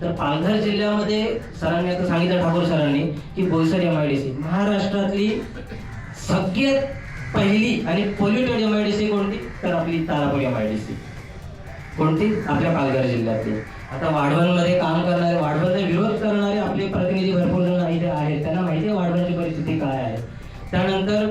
तर पालघर जिल्ह्यामध्ये सरांनी आता सांगितलं, ठाकूर सरांनी, की बोईसर MIDC महाराष्ट्रातली सगळ्यात पहिली आणि पोल्युटेड MIDC कोणती, तर आपली तारापूर MIDC. कोणती, आपल्या पालघर जिल्ह्यातली. आता वाढवणमध्ये काम करणारे, वाढवणचा विरोध करणारे आपले प्रतिनिधी भरपूर जण इथे आहेत, त्यांना माहिती आहे वाढवणची परिस्थिती काय आहे. त्यानंतर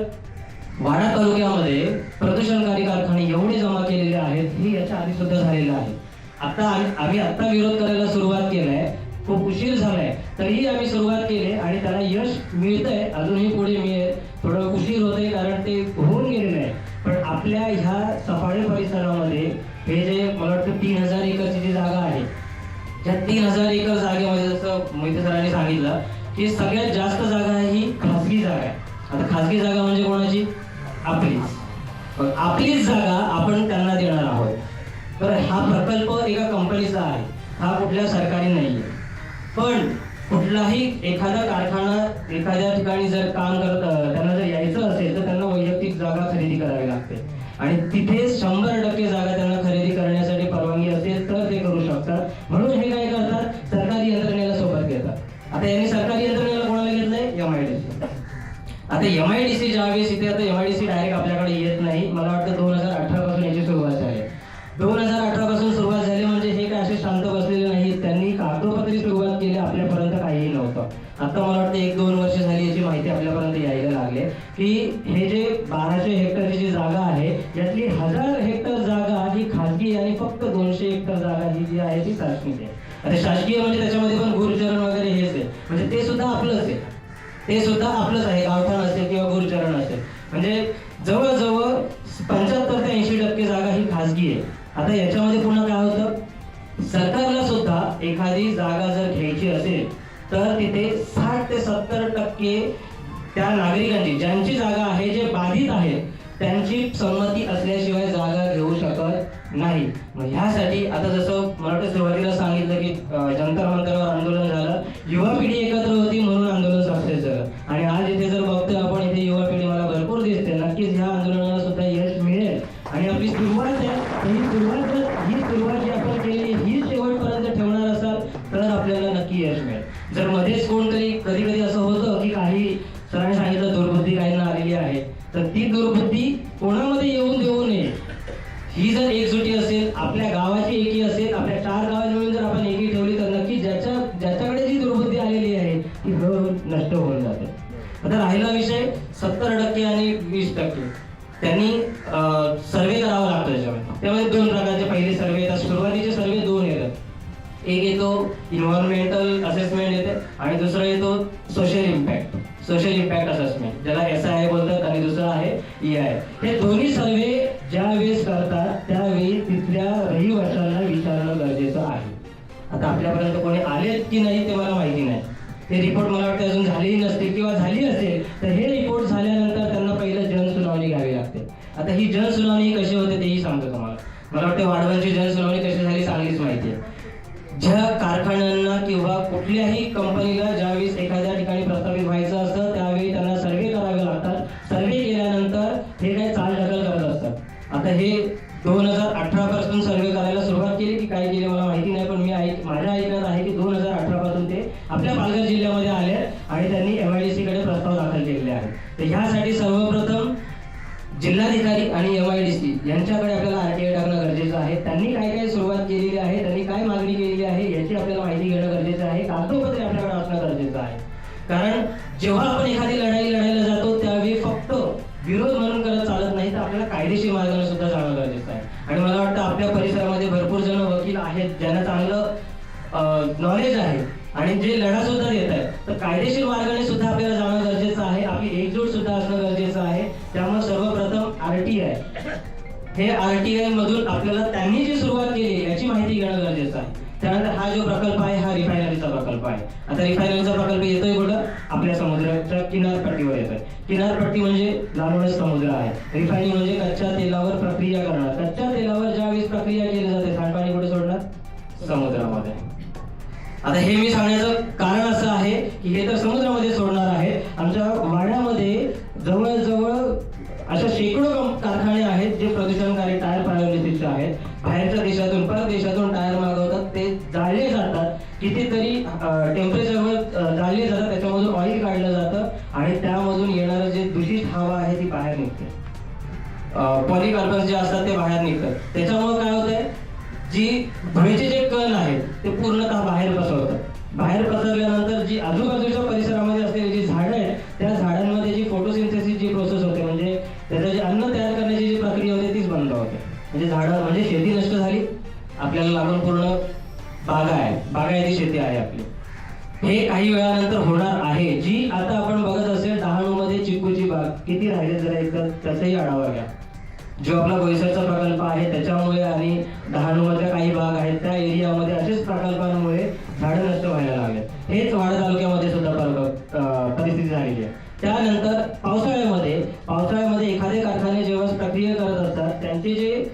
वाडा तालुक्यामध्ये प्रदूषणकारी कारखाने एवढे जमा केलेले आहेत, हे याच्या आधी सुद्धा झालेलं आहे. आता आम्ही विरोध करायला सुरुवात केलाय, खूप उशीर झालाय, तरीही आम्ही सुरुवात केली आणि त्याला यश मिळतंय, अजूनही पुढे मिळेल. थोडं उशीर होतंय कारण ते होऊन गेलेलं आहे. पण आपल्या ह्या सफाळे परिसरामध्ये हे जे मला वाटतं 3000 एकरची जी जागा आहे, त्या 3000 एकर जागेमध्ये जसं मोहिते सरांनी सांगितलं की सगळ्यात जास्त जागा आहे ही खासगी जागा आहे. आता खासगी जागा म्हणजे कोणाची, आपलीच जागा आपण त्यांना देणार आहोत. तर हा प्रकल्प एका कंपनीचा आहे, हा कुठल्या सरकारी नाहीये. पण कुठलाही एखादा कारखाना एखाद्या ठिकाणी जर काम करत त्यांना जर यायचं असेल तर त्यांना वैयक्तिक जागा खरेदी करावी लागते आणि तिथे 100% जागा त्यांना खरेदी करण्यासाठी परवानगी असेल तर ते करू शकतात. म्हणून हे काय करतात, सरकारी यंत्रणेला सोबत घेतात. आता यांनी सरकारी यंत्रणेला कोणाला घेतलंय, MIDC. आता MIDC ज्यावेळेस इथे, आता MIDC डायरेक्ट आपल्याकडे येत नाही, मला वाटतं 2018 पासून याची सुरुवात झाली. 2018 पासून सुरुवात झाली म्हणजे हे काय असे शांत बसलेले नाही, त्यांनी कागदोपत्री सुरुवात केली, आपल्यापर्यंत काहीही नव्हतं. आता मला वाटतं 1-2 वर्ष झाली याची माहिती आपल्यापर्यंत यायला लागले की हे जे 1200 हेक्टरची जी जागा आहे यातली 1000 हेक्टर जागा ही खाजगी आणि फक्त 200 हेक्टर जागा ही जी आहे ती शासकीय आहे. आता शासकीय म्हणजे त्याच्यामध्ये पण गुरुचरण वगैरे हेच आहे, म्हणजे ते सुद्धा आपलंच आहे, ते सुद्धा आपलंच आहे, गावठाण असेल किंवा गुरुचरण असेल. म्हणजे जवळजवळ 75 ते 80% जागा ही खाजगी आहे. आता याच्यामध्ये पुन्हा काय होतं, सरकारला सुद्धा एखादी जागा जर घ्यायची असेल तर तिथे 60 ते 70% त्या नागरिकांची, ज्यांची जागा आहे, जे बाधित आहेत, त्यांची संमती असल्याशिवाय जागा घेऊ शकत नाही. मग ह्यासाठी आता जसं मला वाटतं सुरुवातीला सांगितलं की जंतर मंतरवर आंदोलन झालं, युवा पिढी एकत्र होती म्हणून आंदोलन सक्सेस झालं. आणि आज इथे जर बघतोय आपण, इथे युवा पिढी मला भरपूर दिसते. नक्कीच ह्या आंदोलनाला सुद्धा यश मिळेल आणि आपली सुरुवात आहे, ही सुरुवात जी आपण केली ही शेवटपर्यंत ठेवणार असाल तर आपल्याला नक्की यश मिळेल. जर मध्येच कोणतरी, कधी असं होतं की काही सरांनी सांगितलं दुर्बुद्धी काहींना आलेली आहे, तर ती दुर्बुद्धी कोणामध्ये येऊन देऊ नये. ही जर एकजुटी असेल, आपल्या गावाची एकी असेल, आपल्या 4 गावात मिळून जर आपण एकी ठेवली तर नक्की ज्याच्याकडे जी दुर्बुद्धी आलेली आहे ती नष्ट होऊन जाते. आता राहिला विषय 70% आणि 20%, त्यांनी सर्वे करावा लागतो. त्यामध्ये 2 प्रकारचे पहिले सर्वे येतात, सुरुवातीचे सर्वे 2 येतात. एक येतो इन्व्हायरमेंटल असेसमेंट येते आणि दुसरा येतो सोशल इम्पॅक्ट असेसमेंट, ज्याला SII बोलतात, आणि दुसरा आहे EII. हे दोन्ही सर्वे ज्यावेळेस करतात त्यावेळी तिथल्या रहिवाशांना विचारणं गरजेचं आहे. आता आपल्यापर्यंत कोणी आले की नाही ते मला माहिती नाही, ते रिपोर्ट मला वाटतं अजून झालेही नसतील किंवा झाली असेल तर हे रिपोर्ट झाल्यानंतर त्यांना पहिलं जनसुनावणी घ्यावी लागते. आता ही जनसुनावणी कशी होते तेही सांगतो तुम्हाला. मला वाटतं वाढवणची जनसुनावणी कशी झाली चांगलीच माहिती आहे. ज्या कारखान्यांना किंवा कुठल्याही कंपनीला ज्यावेळेस एखाद्या ठिकाणी प्रस्थापित व्हायचं असतं त्यावेळी त्यांना सर्वे करावे लागतात. सर्वे केल्यानंतर हे काही चालढकल करत असतात. आता हे 2018 पासून सर्वे करायला सुरुवात केली की काय केली मला माहिती नाही, पण माझ्या ऐकण्यात आहे की 2018 पासून ते आपल्या पालघर जिल्ह्यामध्ये आले आणि त्यांनी MIDC कडे प्रस्ताव दाखल केलेले आहेत. तर ह्यासाठी सर्वप्रथम जिल्हाधिकारी आणि MIDC यांच्याकडे आपल्याला RTI टाकणं गरजेचं आहे. त्यांनी काय सुरुवात केलेली आहे, त्यांनी काय मागणी केलेली आहे याची आपल्याला माहिती घेणं गरजेचं आहे. कागदोपत्री आपल्याकडे असणं गरजेचं आहे. कारण जेव्हा आपण एखादी लढाई लढायला जातो त्यावेळी फक्त विरोध म्हणून करत चालत नाही, तर आपल्याला कायदेशीर मार्गाने सुद्धा जाणं गरजेचं आहे. आणि मला वाटतं आपल्या परिसरामध्ये भरपूर जण वकील आहेत ज्यांना चांगलं नॉलेज आहे आणि जे लढा सुद्धा देत आहेत, तर कायदेशीर मार्गाने सुद्धा आपल्याला जाणं गरजेचं आहे. आपली एकजूट सुद्धा असणं गरजेचं आहे. त्यामुळे सर्वप्रथम RTI, हे RTI मधून आपल्याला त्यांनी जी सुरुवात केली याची माहिती घेणं गरजेचं आहे. त्यानंतर हा जो प्रकल्प आहे हा रिफायनरीचा प्रकल्प आहे. आता रिफायनरीचा प्रकल्प येतोय कुठं, आपल्या समुद्राच्या किनारपट्टीवर येतोय. किनारपट्टी म्हणजे लांबूनच समुद्र आहे. रिफायनिंग म्हणजे कच्च्या तेलावर प्रक्रिया करणार. कच्च्या तेलावर ज्यावेळेस प्रक्रिया केली जाते सांडपाणी कुठे सोडणार, समुद्रामध्ये. आता हे मी सांगण्याचं कारण असं आहे की हे तर समुद्रामध्ये सोडणार आहे. आमच्या वाड्यामध्ये जवळजवळ अशा शेकडो कारखाने आहेत जे प्रदूषणकारी टायर बनवण्याचे आहेत. बाहेरच्या देशातून, परदेशातून टायर मागवतात, ते जाळले जातात कितीतरी टेम्परेचरवर जाळली जातात, त्याच्यामधून ऑइल काढलं जातं आणि त्यामधून येणारं जे दूषित हवा आहे ती बाहेर निघते. पॉलिकार्बन जे असतात ते बाहेर निघतात. त्याच्यामुळे काय होतंय, जी धुळीचे जे कण आहेत ते पूर्णतः बाहेर पसरतात. बाहेर पसरल्यानंतर जी आजूबाजूच्या परिसरामध्ये असलेली जी झाडं आहेत त्या झाडांमध्ये जी फोटोसिंथेसिस जी प्रोसेस होते, म्हणजे त्याचं जे अन्न तयार करण्याची जी प्रक्रिया होते तीच बंद होते. म्हणजे झाडं म्हणजे शेती नष्ट झाली, आपल्याला लागून पूर्ण बागायती शेती आहे आपली. हे काही वेळानंतर होणार आहे. जी आता आपण बघत असेल डहाणूमध्ये चिक्कूची बाग किती राहिले जरा एकदा त्याचाही आढावा घ्या. जो आपला बोईसरचा प्रकल्प आहे त्याच्यामुळे आणि डहाणूमधल्या काही भाग आहेत त्या एरियामध्ये असेच प्रकल्पांमुळे झाडं नष्ट व्हायला लागले. हेच वाडा तालुक्यामध्ये सुद्धा परिस्थिती झालेली आहे. त्यानंतर पावसाळ्यामध्ये एखादे कारखाने जेव्हा प्रक्रिया करत असतात त्यांचे जे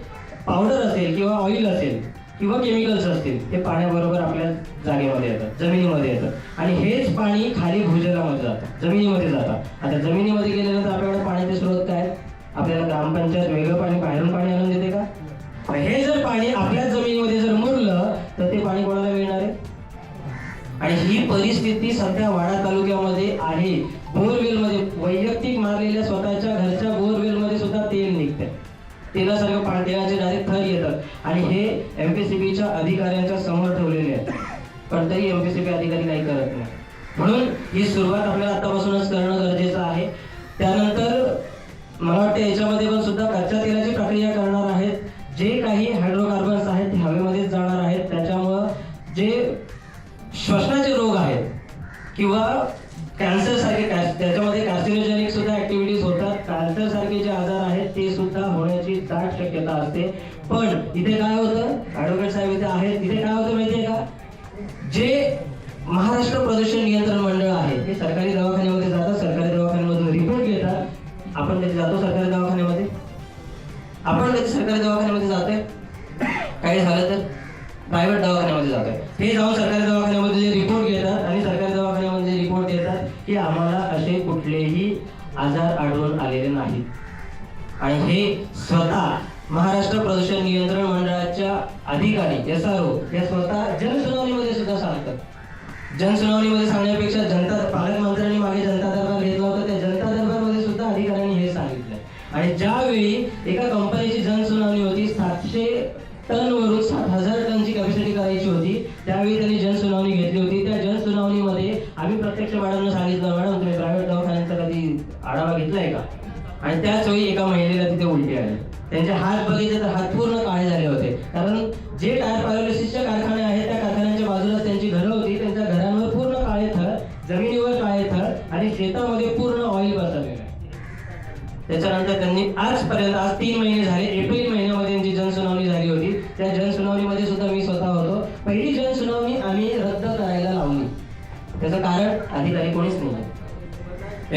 पावडर असेल किंवा ऑइल असेल किंवा केमिकल्स असतील ते पाण्याबरोबर आपल्या जागेमध्ये येतात, जमिनीमध्ये येतात आणि हेच पाणी खाली भूजलामध्ये जातं, जमिनीमध्ये जातं. आता जमिनीमध्ये गेल्यानंतर आपल्याकडे पाण्याचे स्रोत काय, आपल्याला ग्रामपंचायत वेगळं पाणी बाहेरून पाणी आणून देते का? हे जर पाणी आपल्याच जमिनीमध्ये जर मुरलं तर ते पाणी कोणाला मिळणार आहे? आणि ही परिस्थिती सध्या वाडा तालुक्यामध्ये आहे. बोरवेलमध्ये वैयक्तिक मारलेल्या स्वतःच्या घरच्या बोरवेलमध्ये सुद्धा तेल निघतंय. तेलासारखं तेलाचे डायरेक्ट थर येतात आणि हे एमपीसीबीच्या अधिकाऱ्यांच्या समोर ठेवलेले आहेत, पण तरी एमपीसीबी अधिकारी काही करत नाही. म्हणून ही सुरुवात आपल्याला आतापासूनच करणं गरजेचं आहे. त्यानंतर मला वाटतं याच्यामध्ये पण सुद्धा कच्च्या तेलाची प्रक्रिया करणार आहेत. जे काही हायड्रोकार्बन्स आहेत ते हवेमध्येच जाणार आहेत. त्याच्यामुळं जे श्वसनाचे रोग आहेत किंवा कॅन्सर सारखे त्याच्यामध्ये कार्सिनोजेनिक सुद्धा ऍक्टिव्हिटीज होतात. कॅन्सर सारखे जे आजार आहेत ते सुद्धा होण्याची दाट शक्यता असते. पण इथे काय होतं, ऍडव्होकेट साहेब इथे आहेत, इथे काय होतं माहितीये का, जे महाराष्ट्र प्रदूषण नियंत्रण मंडळ आहे ते सरकारी दवाखान्यामध्ये जातात, सरकारी दवाखान्यामधून रिपोर्ट घेतात. आपण त्याचे जातो सरकारी दवाखान्यामध्ये, जातोय, काही झालं तर प्रायव्हेट दवाखान्यामध्ये जातोय. हे जाऊन सरकारी दवाखान्यामध्ये रिपोर्ट घेतात आणि सरकारी दवाखान्यामध्ये रिपोर्ट येतात की आम्हाला असे कुठलेही आजार आढळून आलेले नाहीत. आणि हे स्वतः महाराष्ट्र प्रदूषण नियंत्रण मंडळाच्या अधिकारी SRO या स्वतः जनसुनावणीमध्ये सुद्धा सांगतात. जनसुनावणीमध्ये सांगण्यापेक्षा पालकमंत्र्यांनी मागे जनता दरबार घेतला होता, त्या जनता दरबारमध्ये सुद्धा अधिकाऱ्यांनी हे सांगितलंय. आणि ज्यावेळी एका कंपनीची जनसुनावणी होती, 700 टनवरून 7,000 टनची कॅपॅसिटी करायची होती, त्यावेळी त्यांनी जनसुनावणी घेतली होती. त्या जनसुनावणीमध्ये आम्ही प्रत्यक्ष मॅडमना सांगितलं, मॅडम तुम्ही प्रायव्हेट दवाखान्यांचा कधी आढावा घेतलाय का? आणि त्याच वेळी एका महिलेला तिथे उलटी आली. त्यांचे हात बघितले तर हात पूर्ण काळे झाले होते, कारण जे टायर पायोलिसिसचे कारखाने आहेत त्या कारखान्यांच्या बाजूलाच त्यांची घरं होती. त्यांच्या घरांवर पूर्ण काळे थर, जमिनीवर काळे थर आणि शेतामध्ये पूर्ण ऑइल बसवलेलं आहे. त्याच्यानंतर त्यांनी आजपर्यंत, आज 3 महिने झाले, एप्रिल महिन्यामध्ये त्यांची जनसुनावणी झाली होती. त्या जनसुनावणीमध्ये सुद्धा मी स्वतः होतो. पहिली जनसुनावणी आम्ही रद्द करायला लावली. त्याचं कारण अधिकारी कोणीच नाही.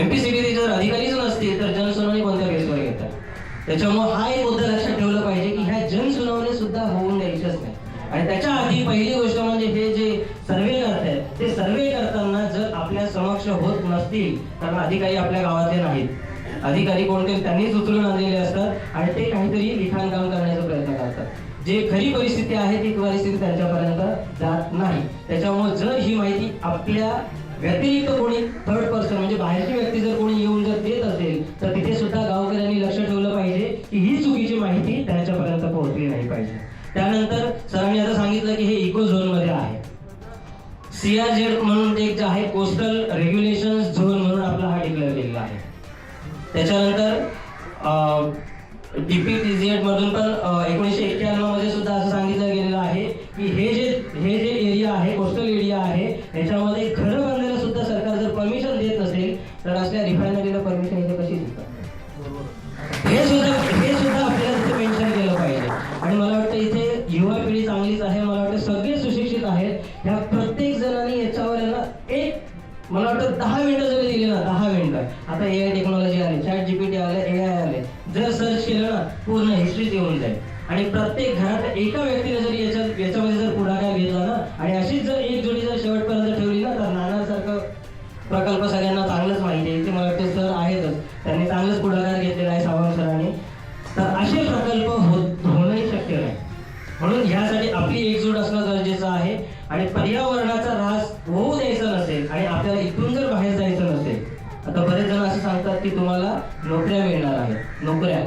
एमपीसीबी जर अधिकारीच नसतील तर जनसुनावणी कोणत्या बेसवर घेतात? त्याच्यामुळे हा एक मुद्दा लक्षात ठेवला पाहिजे की ह्या जनसुनावणी सुद्धा होऊन द्यायच्याच नाही. आणि त्याच्या आधी पहिली गोष्ट म्हणजे हे जे सर्वे करतात ते सर्वे करताना जर आपल्या समक्ष होत नसतील तर अधिकारी आपल्या गावातले नाहीत. अधिकारी कोणते त्यांनीच उचलून आणलेले असतात आणि ते काहीतरी लिखाण काम करण्याचा प्रयत्न करतात. जे खरी परिस्थिती आहे ती परिस्थिती त्यांच्यापर्यंत जात नाही. त्याच्यामुळे जर ही माहिती आपल्या व्यतिरिक्त कोणी थर्ड पर्सन म्हणजे बाहेरची व्यक्ती जर कोणी येऊन जर देत असेल तर तिथे सुद्धा गावकऱ्यांनी लक्ष ठेवलं पाहिजे की ही चुकीची माहिती त्यांच्यापर्यंत पोहोचली नाही पाहिजे. त्यानंतर सरांनी आता सांगितलं की हे इको झोन मध्ये आहे. CRZ म्हणून एक जे आहे कोस्टल रेग्युलेशन झोन म्हणून आपला हा डिक्लेअर केलेला आहे. त्याच्यानंतर DPTZ मधून पण 1991 मध्ये सुद्धा असं सांगितलं गेलेलं आहे की हे जे एरिया आहे, कोस्टल एरिया आहे, याच्यामध्ये घरं बांधायला सुद्धा सरकार जर परमिशन देत नसेल तर असल्या रिफायनरीला परमिशन इथे कशी देतात? हे सुद्धा आपल्याला तिथे मेन्शन केलं पाहिजे. आणि मला वाटतं इथे युवा पिढी चांगलीच आहे, मला वाटतं सगळे सुशिक्षित आहेत. ह्या प्रत्येक जणांनी याच्यावर मला वाटतं 10 मिनिटं जरी दिली ना, 10 मिनिटं, आता AI टेक्नॉलॉजी आली, ChatGPT आले, AI आले, जर सर्च केलं ना पूर्ण हिस्ट्रीच येऊन जाईल. आणि प्रत्येक घरात एका व्यक्तीने जरी याच्यामध्ये जर पुढाकार घेतला ना आणि अशीच जर एक जोडी जर शेवटपर्यंत ठेवली ना तर नानासारखं प्रकल्प सगळ्यांना चांगलंच माहिती आहे. ते मला वाटतं सर आहेतच, त्यांनी चांगलंच पुढाकार घेतलेला आहे सावंत सरांनी. तर असे प्रकल्प होणंही शक्य नाही. म्हणून ह्यासाठी आपली एकजूट असणं गरजेचं आहे. आणि पर्यावरणाचा ऱ्हास होऊ द्यायचा नसेल आणि आपल्याला इथून जर बाहेर जायचं नसेल, आता बरेच जण असं सांगतात की तुम्हाला नोकऱ्या मिळणार आहेत. नोकऱ्या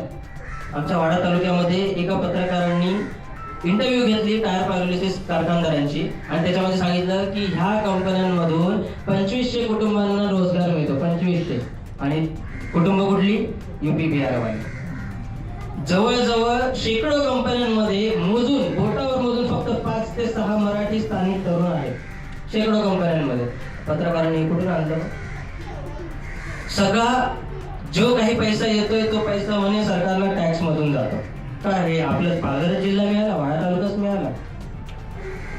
आमच्या वाडा तालुक्यामध्ये एका पत्रकारांनी इंटरव्ह्यू घेतली टायर पायरोलिसिस कारखानदारांची आणि त्याच्यामध्ये सांगितलं की ह्या कंपन्यांमधून 2500 कुटुंबांना रोजगार मिळतो. 2500 आणि कुटुंब कुठली? युपी बिहार वाली. जवळजवळ शेकडो कंपन्यांमध्ये मोजून बोटावर मोजून फक्त 5 ते 6 मराठी स्थानिक तरुण आहेत. शेकडो कंपन्यांमध्ये. पत्रकारांनी कुठून आणलं? सगळा जो काही पैसा येतोय तो पैसा म्हणे सरकारला टॅक्स मधून जातो. काय हे आपलं पालघर जिल्हा मिळाला, वाडा तालुकाच मिळाला.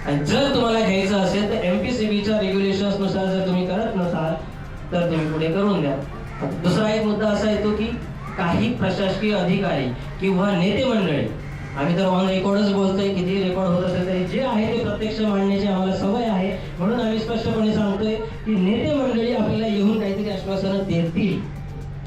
आणि जर तुम्हाला घ्यायचं असेल तर एमपीसीबीच्या रेग्युलेशन्स नुसार जर तुम्ही करत नसाल तर तुम्ही पुढे करून द्या. दुसरा एक मुद्दा असा येतो की काही प्रशासकीय अधिकारी किंवा नेते मंडळी, आम्ही तर ऑन रेकॉर्डच बोलतोय, किती रेकॉर्ड होत असेल तरी जे आहे ते प्रत्यक्ष मांडण्याची आम्हाला सवय आहे. म्हणून आम्ही स्पष्टपणे सांगतोय की नेते मंडळी आपल्याला येऊन काहीतरी आश्वासनं देतील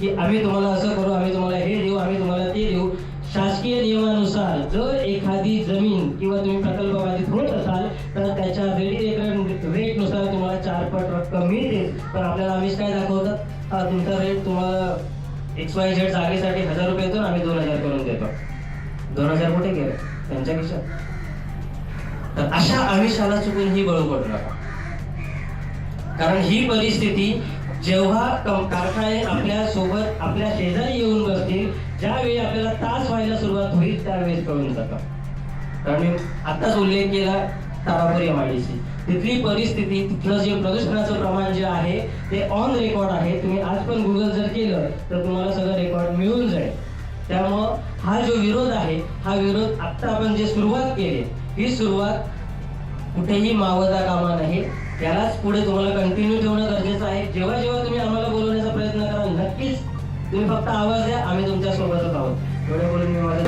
की आम्ही तुम्हाला असं करू, आम्ही तुम्हाला हे देऊ, आम्ही तुम्हाला ते देऊ. शासकीय नियमानुसार जर एखादी जमीन किंवा तुम्ही प्रकल्प बाधित होत असाल तर त्याच्या रेटनुसार तुम्हाला 4 पट रक्कम मिळते. पण आपल्याला आम्हीच काय दाखवतात, तुमचा रेट तुम्हाला XYZ जागेसाठी 1000 रुपये येतो, आम्ही 2000 करून देतो. 2000 कुठे गेले? त्यांच्या खिशात. तर अशा आमिषाला चुकून ही बळी पडू नका. कारण ही परिस्थिती जेव्हा कारखाने आपल्या सोबत आपल्या शेजारी येऊन बसतील, ज्यावेळी आपल्याला त्रास व्हायला सुरुवात होईल त्यावेळेस कळून जातं. कारण मी आत्ताच उल्लेख केला तारापूर MIDC, तिथली परिस्थिती, तिथलं जे प्रदूषणाचं प्रमाण जे आहे ते ऑन रेकॉर्ड आहे. तुम्ही आज पण गुगल जर केलं तर तुम्हाला सगळं रेकॉर्ड मिळून जाईल. त्यामुळं हा जो विरोध आहे, हा विरोध आत्ता आपण जे सुरुवात केली, ही सुरुवात कुठेही मावता कामा नाही. यालाच पुढे तुम्हाला कंटिन्यू ठेवणं गरजेचं आहे. जेव्हा जेव्हा तुम्ही आम्हाला बोलवण्याचा प्रयत्न कराल, नक्कीच तुम्ही फक्त आवाज द्या, आम्ही तुमच्या सोबतच आहोत. एवढं बोलून मी माझं